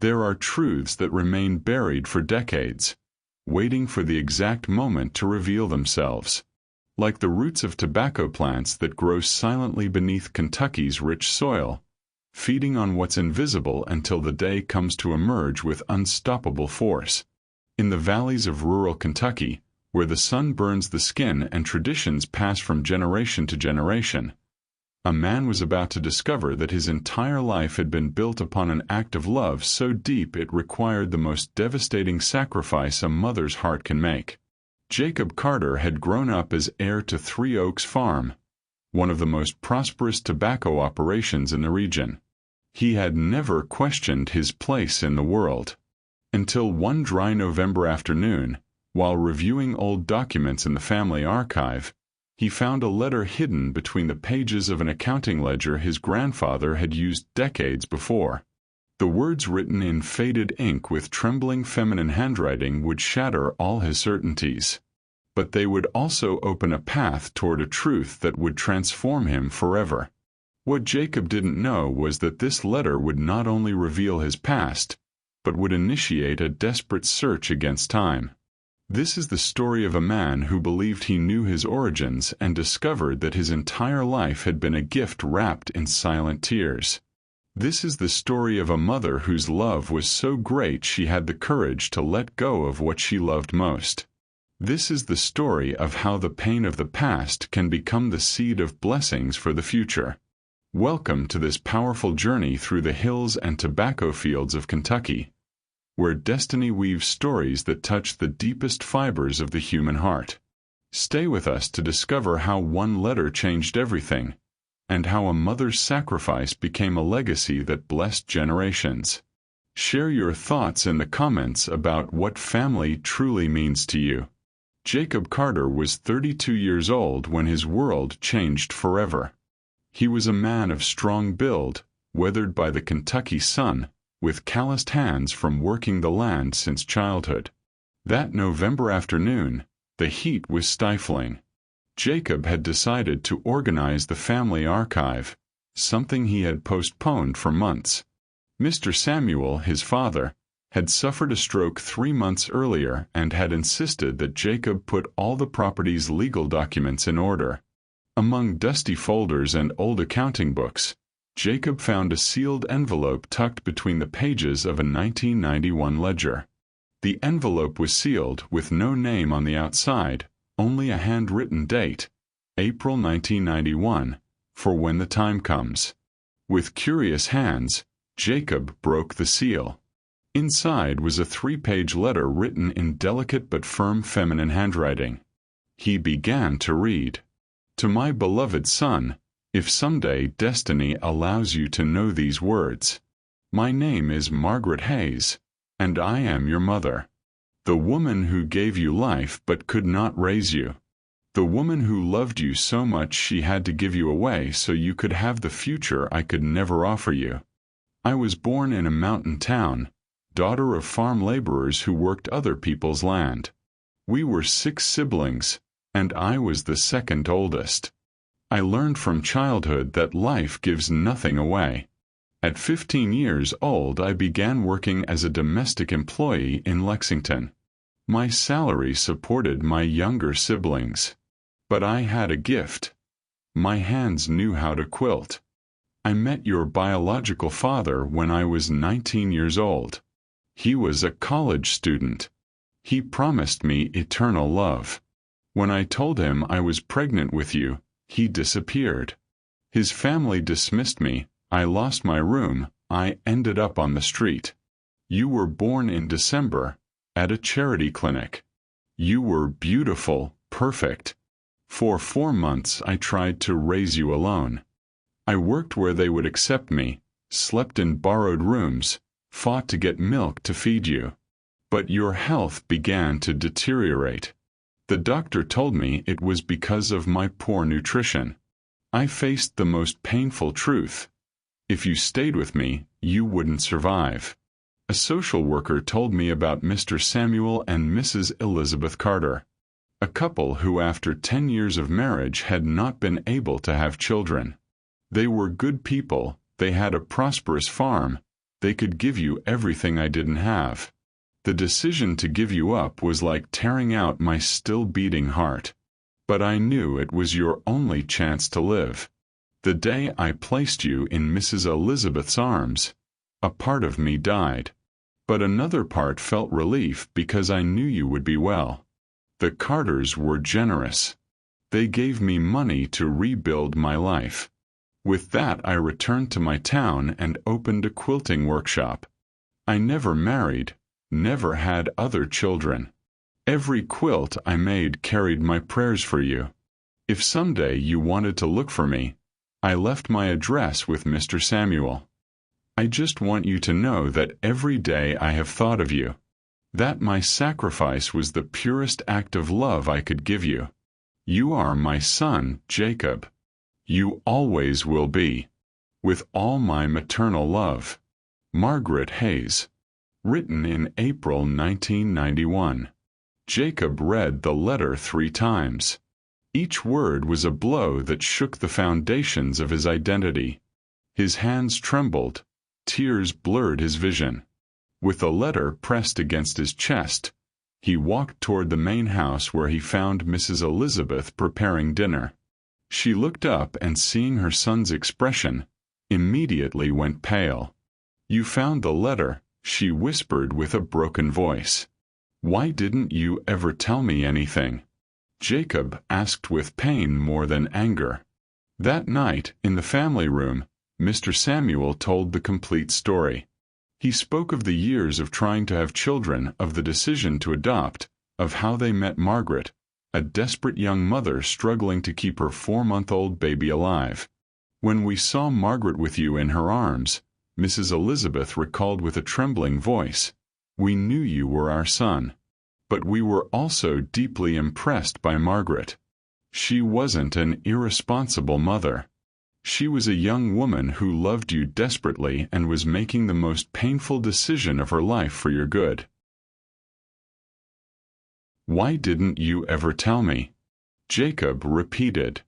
There are truths that remain buried for decades, waiting for the exact moment to reveal themselves. Like the roots of tobacco plants that grow silently beneath Kentucky's rich soil, feeding on what's invisible until the day comes to emerge with unstoppable force. In the valleys of rural Kentucky, where the sun burns the skin and traditions pass from generation to generation, a man was about to discover that his entire life had been built upon an act of love so deep it required the most devastating sacrifice a mother's heart can make. Jacob Carter had grown up as heir to Three Oaks Farm, one of the most prosperous tobacco operations in the region. He had never questioned his place in the world. Until one dry November afternoon, while reviewing old documents in the family archive, he found a letter hidden between the pages of an accounting ledger his grandfather had used decades before. The words written in faded ink with trembling feminine handwriting would shatter all his certainties. But they would also open a path toward a truth that would transform him forever. What Jacob didn't know was that this letter would not only reveal his past, but would initiate a desperate search against time. This is the story of a man who believed he knew his origins and discovered that his entire life had been a gift wrapped in silent tears. This is the story of a mother whose love was so great she had the courage to let go of what she loved most. This is the story of how the pain of the past can become the seed of blessings for the future. Welcome to this powerful journey through the hills and tobacco fields of Kentucky, where destiny weaves stories that touch the deepest fibers of the human heart. Stay with us to discover how one letter changed everything, and how a mother's sacrifice became a legacy that blessed generations. Share your thoughts in the comments about what family truly means to you. Jacob Carter was 32 years old when his world changed forever. He was a man of strong build, weathered by the Kentucky sun, with calloused hands from working the land since childhood. That November afternoon, the heat was stifling. Jacob had decided to organize the family archive, something he had postponed for months. Mr. Samuel, his father, had suffered a stroke 3 months earlier and had insisted that Jacob put all the property's legal documents in order. Among dusty folders and old accounting books, Jacob found a sealed envelope tucked between the pages of a 1991 ledger. The envelope was sealed with no name on the outside, only a handwritten date, April 1991, for when the time comes. With curious hands, Jacob broke the seal. Inside was a 3-page letter written in delicate but firm feminine handwriting. He began to read. To my beloved son, if someday destiny allows you to know these words, my name is Margaret Hayes, and I am your mother. The woman who gave you life but could not raise you. The woman who loved you so much she had to give you away so you could have the future I could never offer you. I was born in a mountain town, daughter of farm laborers who worked other people's land. We were 6 siblings, and I was the second oldest. I learned from childhood that life gives nothing away. At 15 years old, I began working as a domestic employee in Lexington. My salary supported my younger siblings. But I had a gift. My hands knew how to quilt. I met your biological father when I was 19 years old. He was a college student. He promised me eternal love. When I told him I was pregnant with you, he disappeared. His family dismissed me, I lost my room, I ended up on the street. You were born in December, at a charity clinic. You were beautiful, perfect. For 4 months I tried to raise you alone. I worked where they would accept me, slept in borrowed rooms, fought to get milk to feed you. But your health began to deteriorate. The doctor told me it was because of my poor nutrition. I faced the most painful truth. If you stayed with me, you wouldn't survive. A social worker told me about Mr. Samuel and Mrs. Elizabeth Carter, a couple who after 10 years of marriage had not been able to have children. They were good people, they had a prosperous farm, They could give you everything I didn't have. The decision to give you up was like tearing out my still beating heart. But I knew it was your only chance to live. The day I placed you in Mrs. Elizabeth's arms, a part of me died. But another part felt relief because I knew you would be well. The Carters were generous. They gave me money to rebuild my life. With that, I returned to my town and opened a quilting workshop. I never married, never had other children. Every quilt I made carried my prayers for you. If someday you wanted to look for me, I left my address with Mr. Samuel. I just want you to know that every day I have thought of you, that my sacrifice was the purest act of love I could give you. You are my son, Jacob. You always will be. With all my maternal love. Margaret Hayes. Written in April 1991. Jacob read the letter 3 times. Each word was a blow that shook the foundations of his identity. His hands trembled. Tears blurred his vision. With the letter pressed against his chest, he walked toward the main house where he found Mrs. Elizabeth preparing dinner. She looked up and, seeing her son's expression, immediately went pale. "You found the letter," she whispered with a broken voice. "Why didn't you ever tell me anything?" Jacob asked with pain more than anger. That night, in the family room, Mr. Samuel told the complete story. He spoke of the years of trying to have children, of the decision to adopt, of how they met Margaret, a desperate young mother struggling to keep her 4-month-old baby alive. "When we saw Margaret with you in her arms," Mrs. Elizabeth recalled with a trembling voice, "we knew you were our son. But we were also deeply impressed by Margaret. She wasn't an irresponsible mother. She was a young woman who loved you desperately and was making the most painful decision of her life for your good. Why didn't you ever tell me?" Jacob repeated.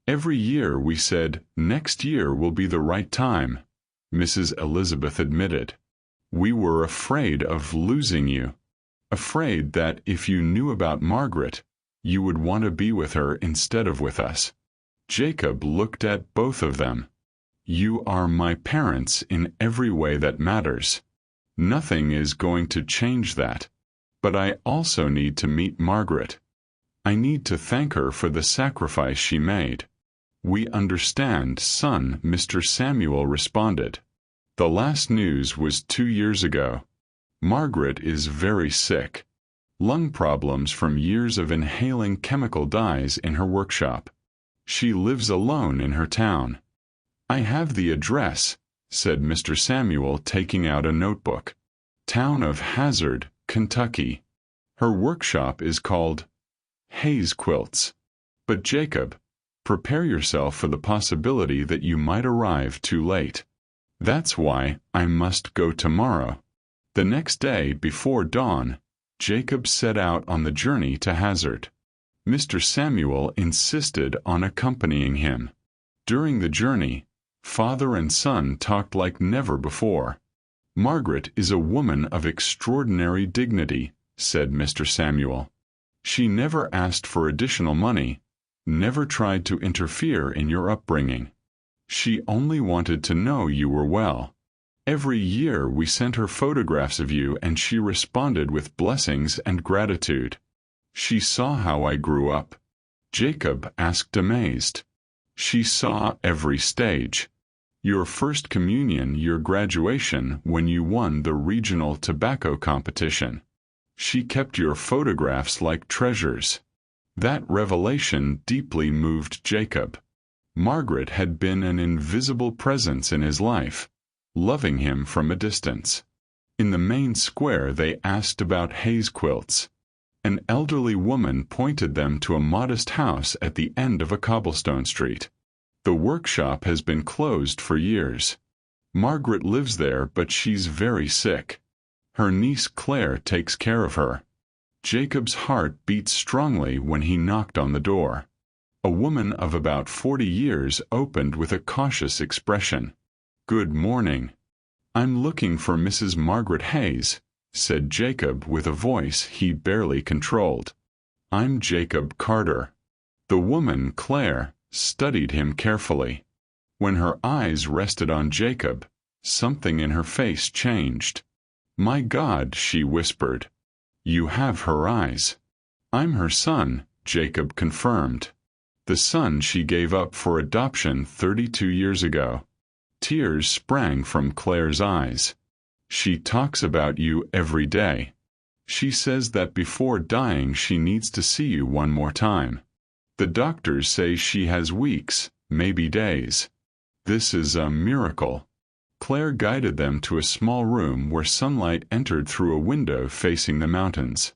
"Every year we said, next year will be the right time," Mrs. Elizabeth admitted. "We were afraid of losing you. Afraid that if you knew about Margaret, you would want to be with her instead of with us." Jacob looked at both of them. "You are my parents in every way that matters. Nothing is going to change that. But I also need to meet Margaret. I need to thank her for the sacrifice she made." "We understand, son," Mr. Samuel responded. "The last news was 2 years ago. Margaret is very sick. Lung problems from years of inhaling chemical dyes in her workshop. She lives alone in her town." "I have the address," said Mr. Samuel, taking out a notebook. "Town of Hazard, Kentucky. Her workshop is called Hayes Quilts. But Jacob, prepare yourself for the possibility that you might arrive too late. That's why I must go tomorrow." The next day, before dawn, Jacob set out on the journey to Hazard. Mr. Samuel insisted on accompanying him. During the journey, father and son talked like never before. "Margaret is a woman of extraordinary dignity," said Mr. Samuel. "She never asked for additional money, never tried to interfere in your upbringing. She only wanted to know you were well. Every year we sent her photographs of you and she responded with blessings and gratitude. She saw how I grew up." Jacob asked, amazed. "She saw every stage. Your first communion, your graduation, when you won the regional tobacco competition. She kept your photographs like treasures." That revelation deeply moved Jacob. Margaret had been an invisible presence in his life, loving him from a distance. In the main square they asked about Hayes quilts. An elderly woman pointed them to a modest house at the end of a cobblestone street. "The workshop has been closed for years. Margaret lives there, but she's very sick. Her niece Claire takes care of her." Jacob's heart beat strongly when he knocked on the door. A woman of about 40 years opened with a cautious expression. "Good morning." "I'm looking for Mrs. Margaret Hayes," said Jacob with a voice he barely controlled. "I'm Jacob Carter." The woman, Claire, studied him carefully. When her eyes rested on Jacob, something in her face changed. "My God," she whispered. "You have her eyes." "I'm her son," Jacob confirmed. "The son she gave up for adoption 32 years ago." Tears sprang from Claire's eyes. "She talks about you every day. She says that before dying she needs to see you one more time. The doctors say she has weeks, maybe days. This is a miracle." Claire guided them to a small room where sunlight entered through a window facing the mountains.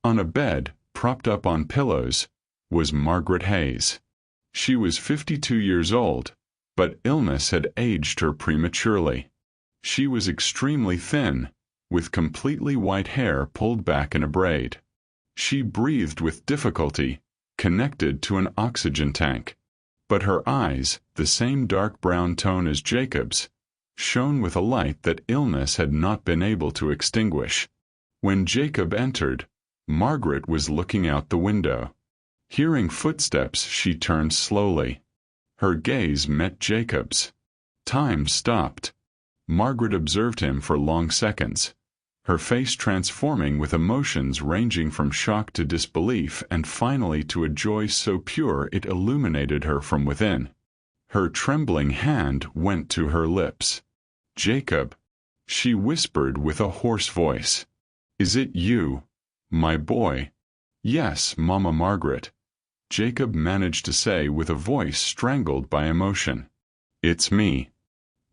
On a bed, propped up on pillows, was Margaret Hayes. She was 52 years old, but illness had aged her prematurely. She was extremely thin, with completely white hair pulled back in a braid. She breathed with difficulty, connected to an oxygen tank. But her eyes, the same dark brown tone as Jacob's, shone with a light that illness had not been able to extinguish. When Jacob entered, Margaret was looking out the window. Hearing footsteps, she turned slowly. Her gaze met Jacob's. Time stopped. Margaret observed him for long seconds, her face transforming with emotions ranging from shock to disbelief and finally to a joy so pure it illuminated her from within. Her trembling hand went to her lips. "Jacob," she whispered with a hoarse voice. "Is it you, my boy?" "Yes, Mama Margaret," Jacob managed to say with a voice strangled by emotion. "It's me.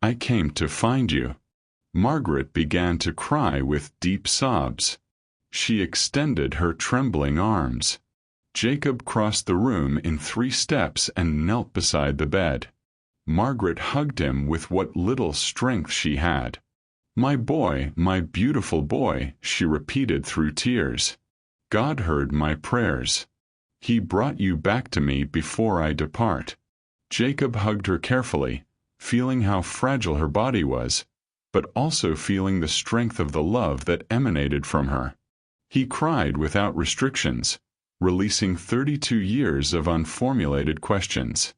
I came to find you." Margaret began to cry with deep sobs. She extended her trembling arms. Jacob crossed the room in 3 steps and knelt beside the bed. Margaret hugged him with what little strength she had. "My boy, my beautiful boy," she repeated through tears. "God heard my prayers. He brought you back to me before I depart." Jacob hugged her carefully, feeling how fragile her body was, but also feeling the strength of the love that emanated from her. He cried without restrictions, releasing 32 years of unformulated questions.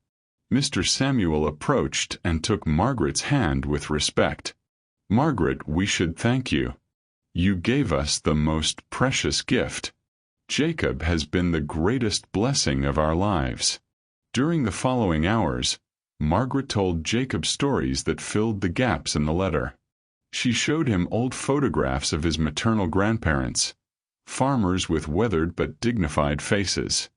Mr. Samuel approached and took Margaret's hand with respect. "Margaret, we should thank you. You gave us the most precious gift. Jacob has been the greatest blessing of our lives." During the following hours, Margaret told Jacob stories that filled the gaps in the letter. She showed him old photographs of his maternal grandparents, farmers with weathered but dignified faces.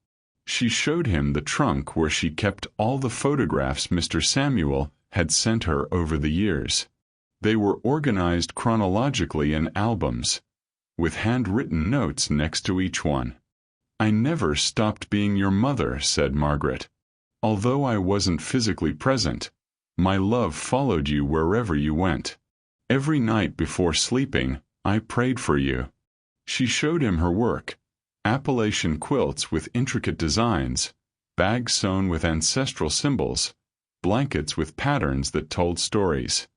She showed him the trunk where she kept all the photographs Mr. Samuel had sent her over the years. They were organized chronologically in albums, with handwritten notes next to each one. "I never stopped being your mother," said Margaret. "Although I wasn't physically present, my love followed you wherever you went. Every night before sleeping, I prayed for you." She showed him her work, Appalachian quilts with intricate designs, bags sewn with ancestral symbols, blankets with patterns that told stories.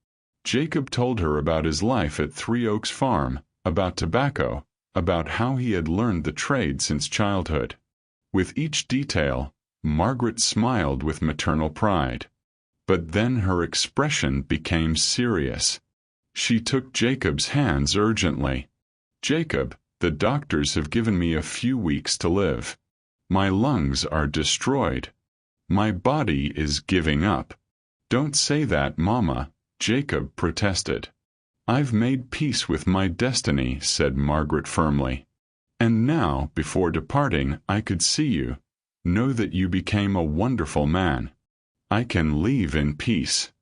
Jacob told her about his life at Three Oaks Farm, about tobacco, about how he had learned the trade since childhood. With each detail, Margaret smiled with maternal pride. But then her expression became serious. She took Jacob's hands urgently. "Jacob, the doctors have given me a few weeks to live. My lungs are destroyed. My body is giving up." "Don't say that, Mama," Jacob protested. "I've made peace with my destiny," said Margaret firmly. "And now, before departing, I could see you, know that you became a wonderful man. I can leave in peace.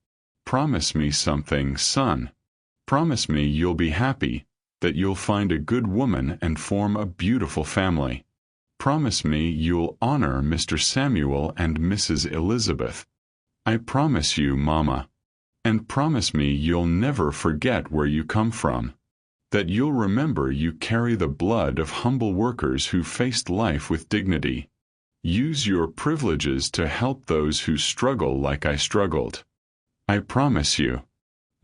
Promise me something, son. Promise me you'll be happy, that you'll find a good woman and form a beautiful family. Promise me you'll honor Mr. Samuel and Mrs. Elizabeth. I promise you, Mama. And promise me you'll never forget where you come from, that you'll remember you carry the blood of humble workers who faced life with dignity. Use your privileges to help those who struggle like I struggled. I promise you."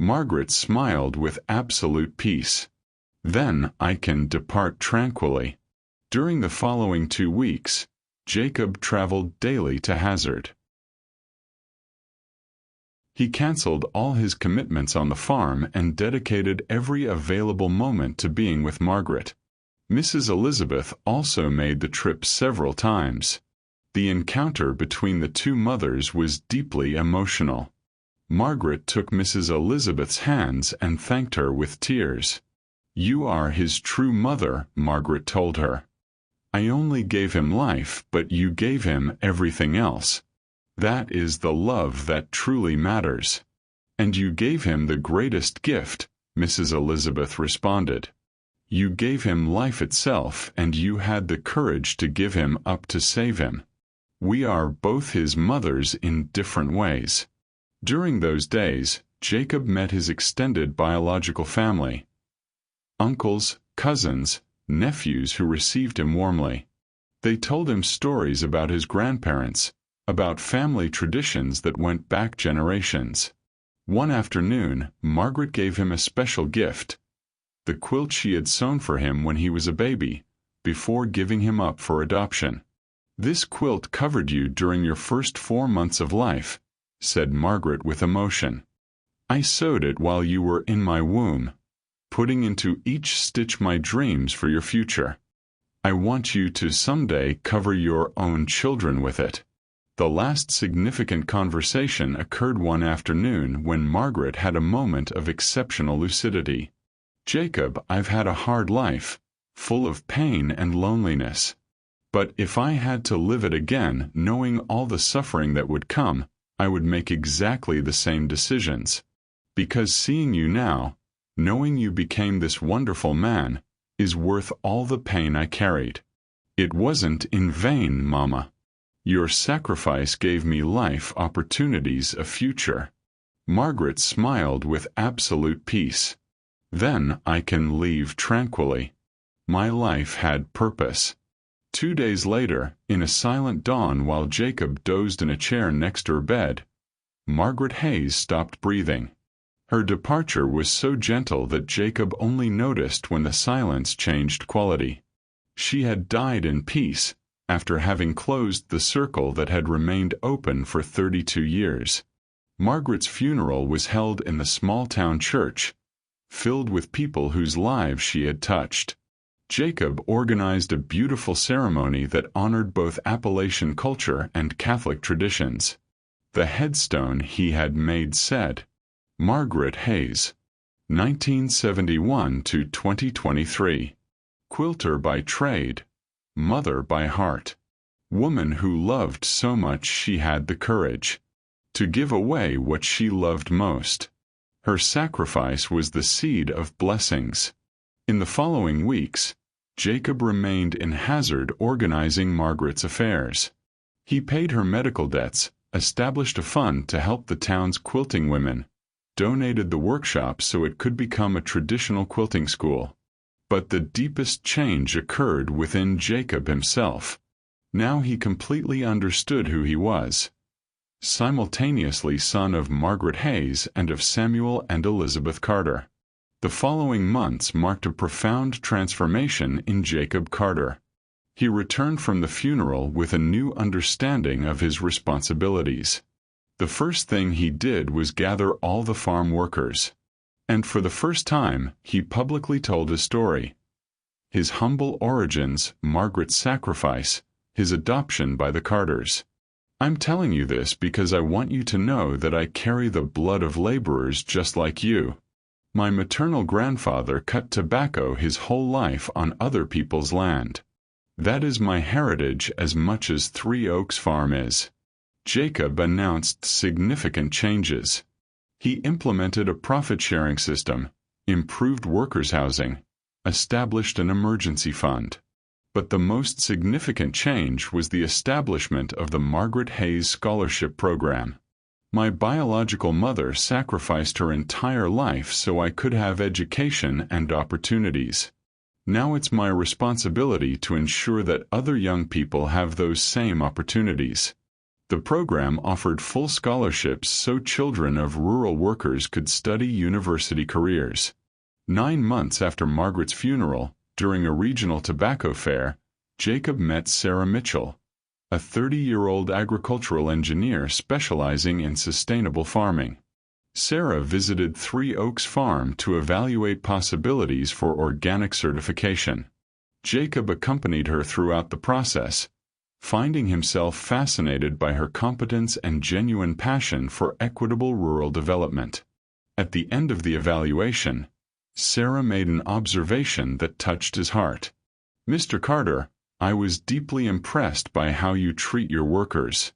Margaret smiled with absolute peace. Then I can depart tranquilly. During the following 2 weeks, Jacob traveled daily to Hazard. He canceled all his commitments on the farm and dedicated every available moment to being with Margaret. Mrs. Elizabeth also made the trip several times. The encounter between the two mothers was deeply emotional. Margaret took Mrs. Elizabeth's hands and thanked her with tears. "You are his true mother," Margaret told her. "I only gave him life, but you gave him everything else. That is the love that truly matters." "And you gave him the greatest gift," Mrs. Elizabeth responded. "You gave him life itself, and you had the courage to give him up to save him. We are both his mothers in different ways." During those days, Jacob met his extended biological family. Uncles, cousins, nephews who received him warmly. They told him stories about his grandparents, about family traditions that went back generations. One afternoon, Margaret gave him a special gift, the quilt she had sewn for him when he was a baby, before giving him up for adoption. "This quilt covered you during your first 4 months of life," said Margaret with emotion. "I sewed it while you were in my womb, putting into each stitch my dreams for your future. I want you to someday cover your own children with it." The last significant conversation occurred one afternoon when Margaret had a moment of exceptional lucidity. "Jacob, I've had a hard life, full of pain and loneliness. But if I had to live it again, knowing all the suffering that would come, I would make exactly the same decisions. Because seeing you now, knowing you became this wonderful man, is worth all the pain I carried. It wasn't in vain, Mama. Your sacrifice gave me life, opportunities, a future." Margaret smiled with absolute peace. "Then I can leave tranquilly. My life had purpose." 2 days later, in a silent dawn while Jacob dozed in a chair next her bed, Margaret Hayes stopped breathing. Her departure was so gentle that Jacob only noticed when the silence changed quality. She had died in peace, after having closed the circle that had remained open for 32 years. Margaret's funeral was held in the small-town church, filled with people whose lives she had touched. Jacob organized a beautiful ceremony that honored both Appalachian culture and Catholic traditions. The headstone he had made said, "Margaret Hayes, 1971 to 2023. Quilter by trade, mother by heart. Woman who loved so much she had the courage to give away what she loved most. Her sacrifice was the seed of blessings." In the following weeks, Jacob remained in Hazard organizing Margaret's affairs. He paid her medical debts, established a fund to help the town's quilting women, donated the workshop so it could become a traditional quilting school. But the deepest change occurred within Jacob himself. Now he completely understood who he was. Simultaneously son of Margaret Hayes and of Samuel and Elizabeth Carter. The following months marked a profound transformation in Jacob Carter. He returned from the funeral with a new understanding of his responsibilities. The first thing he did was gather all the farm workers. And for the first time, he publicly told his story. His humble origins, Margaret's sacrifice, his adoption by the Carters. "I'm telling you this because I want you to know that I carry the blood of laborers just like you. My maternal grandfather cut tobacco his whole life on other people's land. That is my heritage as much as Three Oaks Farm is." Jacob announced significant changes. He implemented a profit-sharing system, improved workers' housing, established an emergency fund. But the most significant change was the establishment of the Margaret Hayes Scholarship Program. "My biological mother sacrificed her entire life so I could have education and opportunities. Now it's my responsibility to ensure that other young people have those same opportunities. The program offered full scholarships so children of rural workers could study university careers. 9 months after Margaret's funeral, during a regional tobacco fair, Jacob met Sarah Mitchell, a 30-year-old agricultural engineer specializing in sustainable farming. Sarah visited Three Oaks Farm to evaluate possibilities for organic certification. Jacob accompanied her throughout the process, finding himself fascinated by her competence and genuine passion for equitable rural development. At the end of the evaluation, Sarah made an observation that touched his heart. "Mr. Carter, I was deeply impressed by how you treat your workers.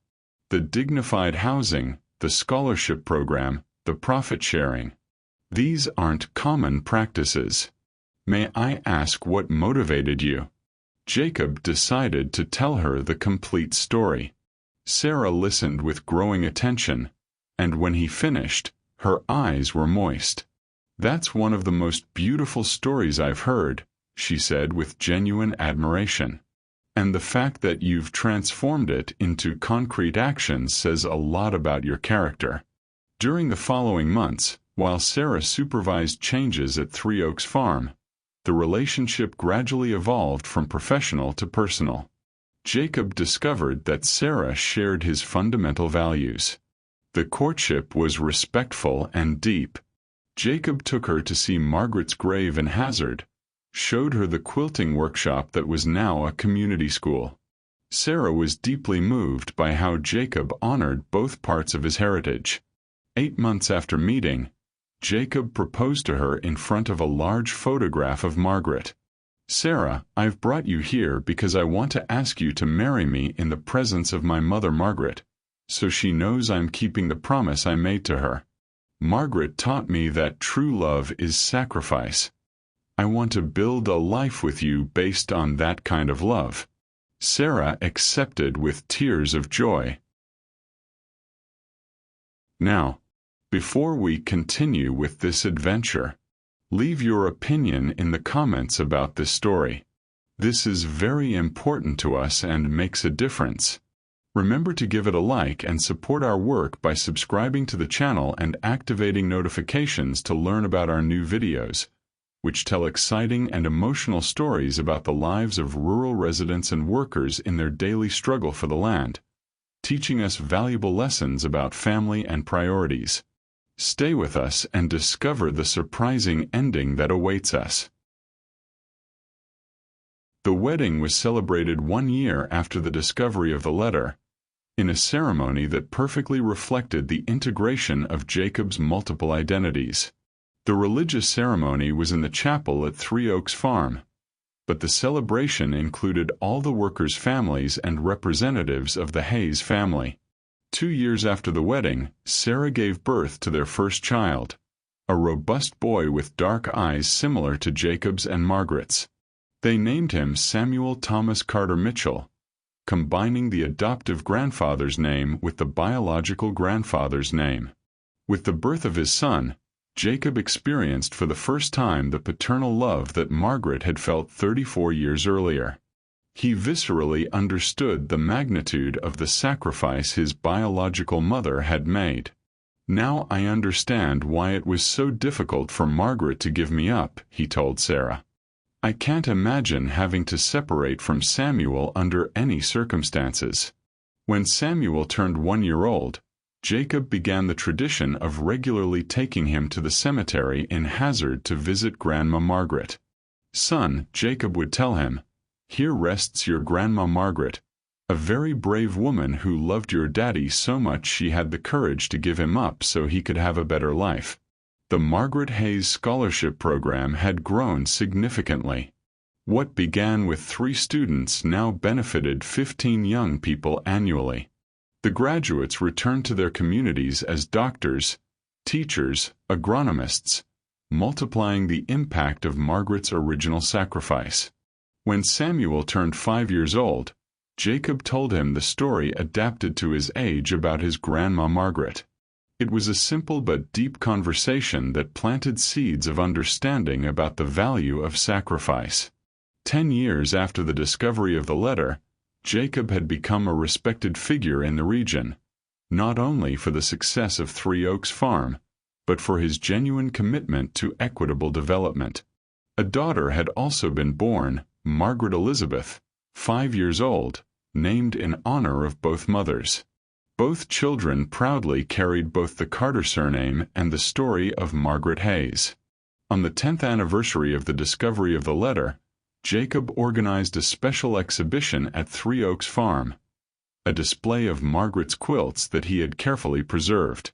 The dignified housing, the scholarship program, the profit sharing. These aren't common practices. May I ask what motivated you?" Jacob decided to tell her the complete story. Sarah listened with growing attention, and when he finished, her eyes were moist. "That's one of the most beautiful stories I've heard," she said with genuine admiration. "And the fact that you've transformed it into concrete action says a lot about your character." During the following months, while Sarah supervised changes at Three Oaks Farm, the relationship gradually evolved from professional to personal. Jacob discovered that Sarah shared his fundamental values. The courtship was respectful and deep. Jacob took her to see Margaret's grave in Hazard, showed her the quilting workshop that was now a community school. Sarah was deeply moved by how Jacob honored both parts of his heritage. 8 months after meeting, Jacob proposed to her in front of a large photograph of Margaret. "Sarah, I've brought you here because I want to ask you to marry me in the presence of my mother Margaret, so she knows I'm keeping the promise I made to her. Margaret taught me that true love is sacrifice. I want to build a life with you based on that kind of love." Sarah accepted with tears of joy. Now, before we continue with this adventure, leave your opinion in the comments about this story. This is very important to us and makes a difference. Remember to give it a like and support our work by subscribing to the channel and activating notifications to learn about our new videos, which tell exciting and emotional stories about the lives of rural residents and workers in their daily struggle for the land, teaching us valuable lessons about family and priorities. Stay with us and discover the surprising ending that awaits us. The wedding was celebrated 1 year after the discovery of the letter, in a ceremony that perfectly reflected the integration of Jacob's multiple identities. The religious ceremony was in the chapel at Three Oaks Farm, but the celebration included all the workers' families and representatives of the Hayes family. 2 years after the wedding, Sarah gave birth to their first child, a robust boy with dark eyes similar to Jacob's and Margaret's. They named him Samuel Thomas Carter Mitchell, combining the adoptive grandfather's name with the biological grandfather's name. With the birth of his son, Jacob experienced for the first time the paternal love that Margaret had felt 34 years earlier. He viscerally understood the magnitude of the sacrifice his biological mother had made. "Now I understand why it was so difficult for Margaret to give me up," he told Sarah. "I can't imagine having to separate from Samuel under any circumstances." When Samuel turned 1 year old, Jacob began the tradition of regularly taking him to the cemetery in Hazard to visit Grandma Margaret. "Son," Jacob would tell him, "here rests your Grandma Margaret, a very brave woman who loved your daddy so much she had the courage to give him up so he could have a better life." The Margaret Hayes scholarship program had grown significantly. What began with 3 students now benefited 15 young people annually. The graduates returned to their communities as doctors, teachers, agronomists, multiplying the impact of Margaret's original sacrifice. When Samuel turned 5 years old, Jacob told him the story adapted to his age about his Grandma Margaret. It was a simple but deep conversation that planted seeds of understanding about the value of sacrifice. 10 years after the discovery of the letter, Jacob had become a respected figure in the region, not only for the success of Three Oaks Farm, but for his genuine commitment to equitable development. A daughter had also been born, Margaret Elizabeth, 5 years old, named in honor of both mothers. Both children proudly carried both the Carter surname and the story of Margaret Hayes. On the 10th anniversary of the discovery of the letter, Jacob organized a special exhibition at Three Oaks Farm, a display of Margaret's quilts that he had carefully preserved.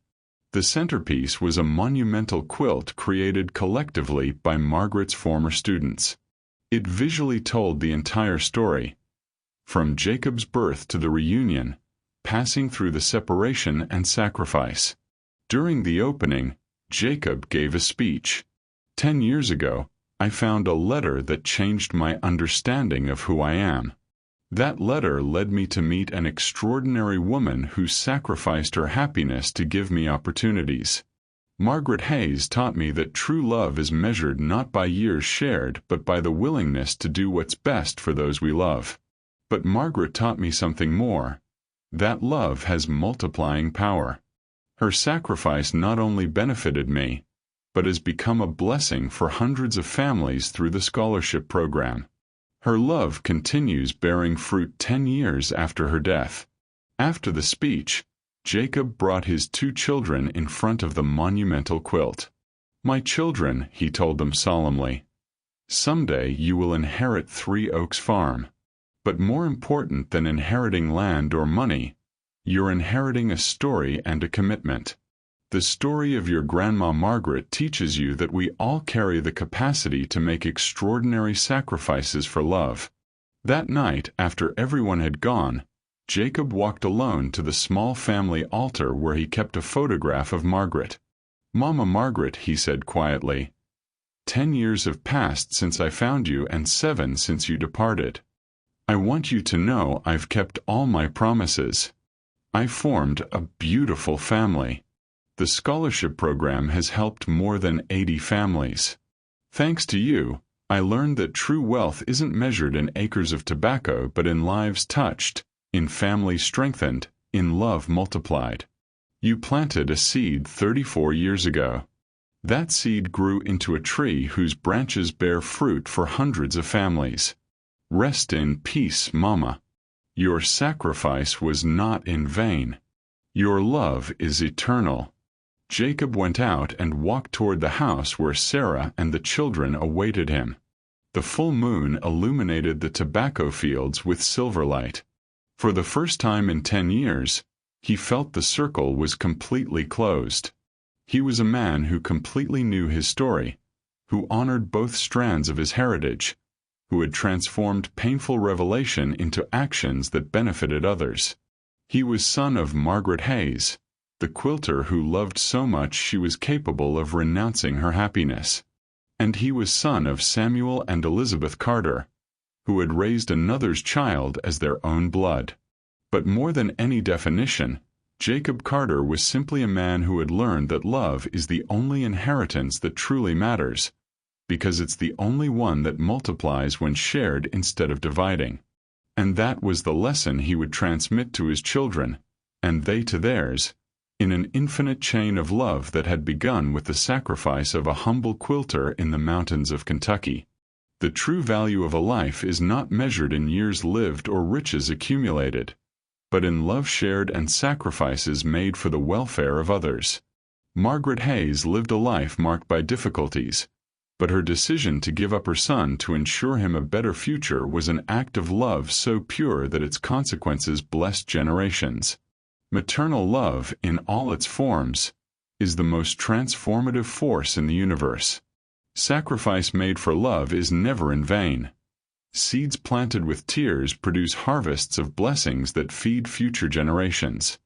The centerpiece was a monumental quilt created collectively by Margaret's former students. It visually told the entire story, from Jacob's birth to the reunion, passing through the separation and sacrifice. During the opening, Jacob gave a speech. 10 years ago, I found a letter that changed my understanding of who I am. That letter led me to meet an extraordinary woman who sacrificed her happiness to give me opportunities. Margaret Hayes taught me that true love is measured not by years shared but by the willingness to do what's best for those we love. But Margaret taught me something more. That love has multiplying power. Her sacrifice not only benefited me, but has become a blessing for hundreds of families through the scholarship program. Her love continues bearing fruit 10 years after her death. After the speech, Jacob brought his 2 children in front of the monumental quilt. My children, he told them solemnly, someday you will inherit Three Oaks Farm. But more important than inheriting land or money, you're inheriting a story and a commitment. The story of your grandma Margaret teaches you that we all carry the capacity to make extraordinary sacrifices for love. That night, after everyone had gone, Jacob walked alone to the small family altar where he kept a photograph of Margaret. Mama Margaret, he said quietly, 10 years have passed since I found you and 7 since you departed. I want you to know I've kept all my promises. I formed a beautiful family. The scholarship program has helped more than 80 families. Thanks to you, I learned that true wealth isn't measured in acres of tobacco but in lives touched, in families strengthened, in love multiplied. You planted a seed 34 years ago. That seed grew into a tree whose branches bear fruit for hundreds of families. Rest in peace, Mama. Your sacrifice was not in vain. Your love is eternal. Jacob went out and walked toward the house where Sarah and the children awaited him. The full moon illuminated the tobacco fields with silver light. For the first time in 10 years, he felt the circle was completely closed. He was a man who completely knew his story, who honored both strands of his heritage, who had transformed painful revelation into actions that benefited others. He was son of Margaret Hayes, the quilter who loved so much she was capable of renouncing her happiness. And he was son of Samuel and Elizabeth Carter, who had raised another's child as their own blood. But more than any definition, Jacob Carter was simply a man who had learned that love is the only inheritance that truly matters, because it's the only one that multiplies when shared instead of dividing. And that was the lesson he would transmit to his children, and they to theirs, in an infinite chain of love that had begun with the sacrifice of a humble quilter in the mountains of Kentucky. The true value of a life is not measured in years lived or riches accumulated, but in love shared and sacrifices made for the welfare of others. Margaret Hayes lived a life marked by difficulties, but her decision to give up her son to ensure him a better future was an act of love so pure that its consequences blessed generations. Maternal love, in all its forms, is the most transformative force in the universe. Sacrifice made for love is never in vain. Seeds planted with tears produce harvests of blessings that feed future generations.